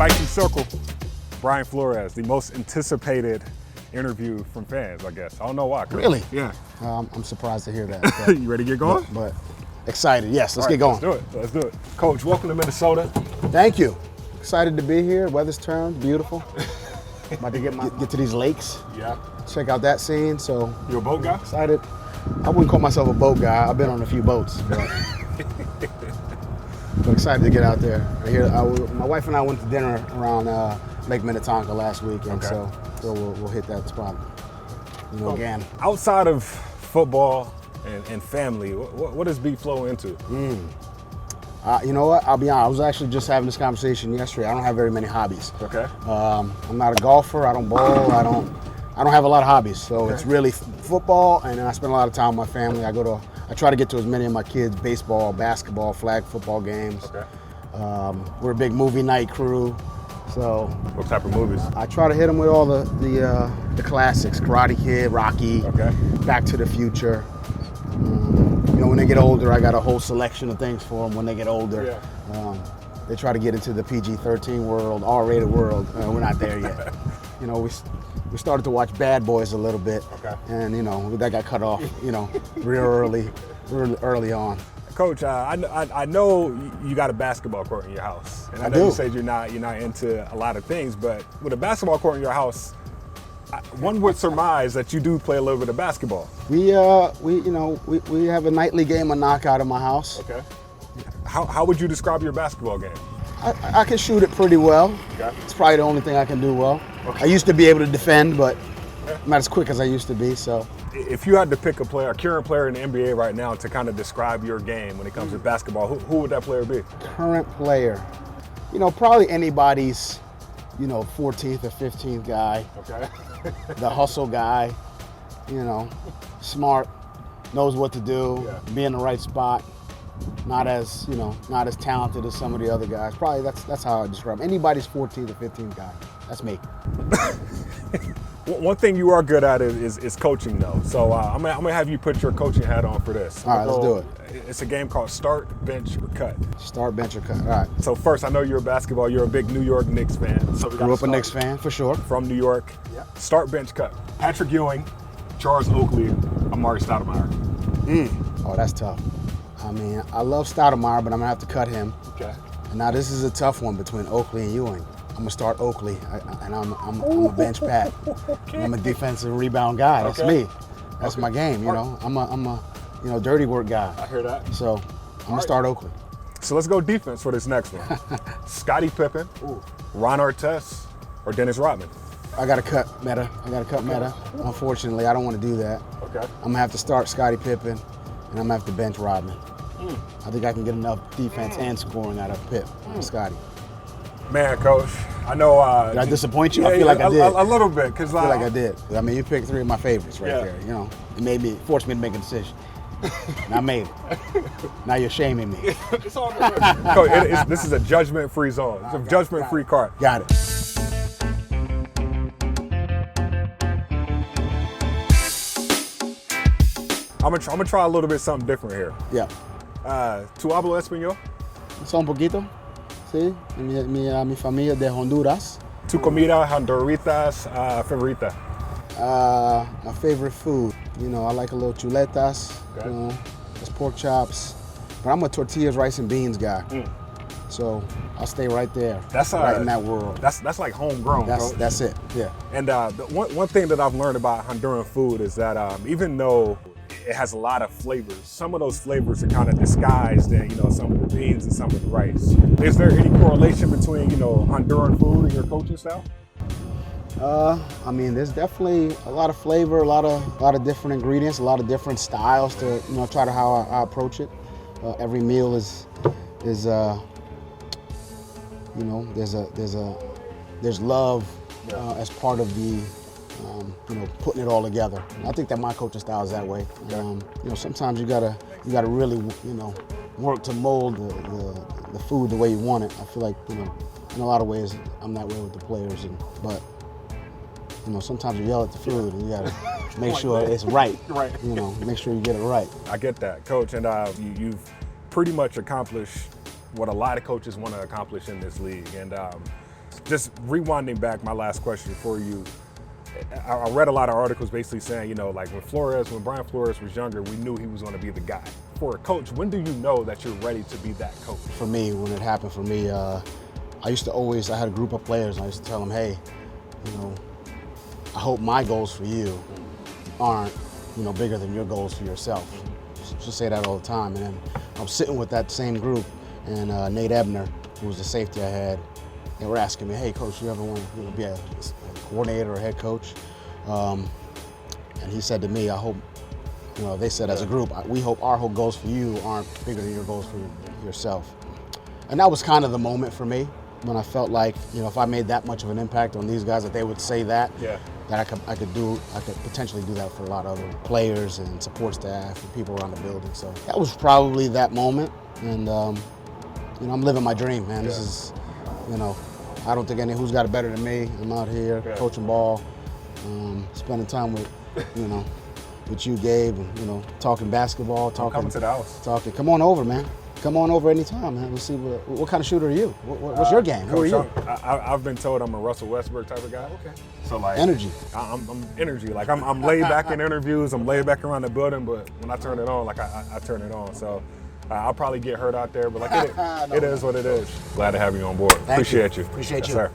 Vikings Circle, Brian Flores, the most anticipated interview from fans, I guess. I don't know why. Really? Yeah. I'm surprised to hear that. You ready to get going? But excited. Yes, let's get going. Let's do it. Coach, welcome to Minnesota. Thank you. Excited to be here. Weather's turned beautiful. About to get to these lakes. Yeah. Check out that scene. So You a boat guy? excited. I wouldn't call myself a boat guy. I've been on a few boats, but excited to get out there. My wife and I went to dinner around Lake Minnetonka last week, and so we'll hit that spot again. Outside of football and family, what does B flow into? You know what? I'll be honest. I was actually just having this conversation yesterday. I don't have very many hobbies. Okay. I'm not a golfer. I don't bowl. I don't have a lot of hobbies. So It's really football, and then I spend a lot of time with my family. I try to get to as many of my kids' baseball, basketball, flag football games. Okay. We're a big movie night crew. So What type of movies? I try to hit them with all the classics: Karate Kid, Rocky, Okay. Back to the Future. When they get older, I got a whole selection of things for them. When they get older, they try to get into the PG-13 world, R-rated world. We're not there yet. We started to watch Bad Boys a little bit, and that got cut off, real early on. Coach, I know you got a basketball court in your house, and I know you said you're not into a lot of things, but with a basketball court in your house, one would surmise that you do play a little bit of basketball. We have a nightly game of knockout in my house. Okay. How would you describe your basketball game? I can shoot it pretty well. Okay. It's probably the only thing I can do well. Okay. I used to be able to defend, but I'm not as quick as I used to be. So, if you had to pick a current player in the NBA right now to kind of describe your game when it comes to basketball, who would that player be? Current player, probably anybody's, 14th or 15th guy. Okay. The hustle guy, smart, knows what to do, be in the right spot. Not as talented as some of the other guys. Probably that's how I describe him. Anybody's 14th or 15th guy. That's me. One thing you are good at is coaching, though. So I'm gonna have you put your coaching hat on for this. All right, let's do it. It's a game called Start, Bench, or Cut. Start, bench, or cut. All right. So first, I know you're a big New York Knicks fan. So Grew up a Knicks fan for sure. From New York. Yeah. Start, bench, cut. Patrick Ewing, Charles Oakley, Amari Stoudemire. Oh, that's tough. I mean, I love Stoudemire, but I'm gonna have to cut him. Okay. And now this is a tough one between Oakley and Ewing. I'm gonna start Oakley, and I'm a bench Pat. Okay. I'm a defensive rebound guy. That's me. That's my game. I'm a dirty work guy. I hear that. So I'm gonna start Oakley. So let's go defense for this next one. Scottie Pippen, Ron Artest, or Dennis Rodman. I gotta cut Meta. Unfortunately, I don't want to do that. Okay. I'm gonna have to start Scottie Pippen, and I'm gonna have to bench Rodman. I think I can get enough defense and scoring out of Pip and Scottie. Man, Coach, I know. Did I disappoint you? I feel like I did. A little bit, because I feel like I did. I mean, you picked three of my favorites right there. It forced me to make a decision. And I made it. Now you're shaming me. It's all good. Coach, this is a judgment-free zone. It's a judgment-free card. Got it. I'm gonna try a little bit something different here. Yeah. ¿Tú hablo español? Só un poquito. Sí. Mi familia de Honduras. ¿Tu comida honduritas favorita? My favorite food. I like a little chuletas. Okay. It's pork chops. But I'm a tortillas, rice, and beans guy. So I'll stay right there. That's right in that world. That's like homegrown. That's it. Yeah. And one thing that I've learned about Honduran food is that even though it has a lot of flavors, some of those flavors are kind of disguised in some of the beans and some of the rice. Is there any correlation between Honduran food and your coaching style? I mean, there's definitely a lot of flavor, a lot of different ingredients, a lot of different styles to try to how I approach it. Every meal is there's love as part of the putting it all together. And I think that my coaching style is that way. Sometimes you gotta really work to mold the food the way you want it. I feel like in a lot of ways I'm that way with the players, but sometimes you yell at the food and you gotta make sure it's right. Right. Make sure you get it right. I get that, Coach, and you've pretty much accomplished what a lot of coaches want to accomplish in this league. And Just rewinding back, my last question for you. I read a lot of articles basically saying, you know, like when Brian Flores was younger, we knew he was going to be the guy. For a coach, when do you know that you're ready to be that coach? For me, when it happened for me, I had a group of players, and I used to tell them, hey, you know, I hope my goals for you aren't, you know, bigger than your goals for yourself. Just say that all the time. And then I was sitting with that same group, and Nate Ebner, who was the safety I had, they were asking me, hey, coach, you ever want to be a coordinator or head coach? And he said to me, I hope, you know, they said as a group, we hope our whole goals for you aren't bigger than your goals for yourself. And that was kind of the moment for me when I felt like, you know, if I made that much of an impact on these guys, that they would say that, that I could potentially do that for a lot of other players and support staff and people around the building. So that was probably that moment. And, you know, I'm living my dream, man. This is, you know, I don't think who's got it better than me. I'm out here coaching ball, spending time with, you know, with you, Gabe, and, you know, talking basketball, talking. Coming to the house. Come on over, man. Come on over anytime, man. We'll see what kind of shooter are you? What's your game? Who are you? I've been told I'm a Russell Westbrook type of guy. Okay. So like energy. I'm energy. Like I'm laid back in interviews. I'm laid back around the building, but when I turn it on, like I turn it on. So I'll probably get hurt out there, but like it is what it is. Glad to have you on board. Appreciate you. Appreciate yes, you. Sir.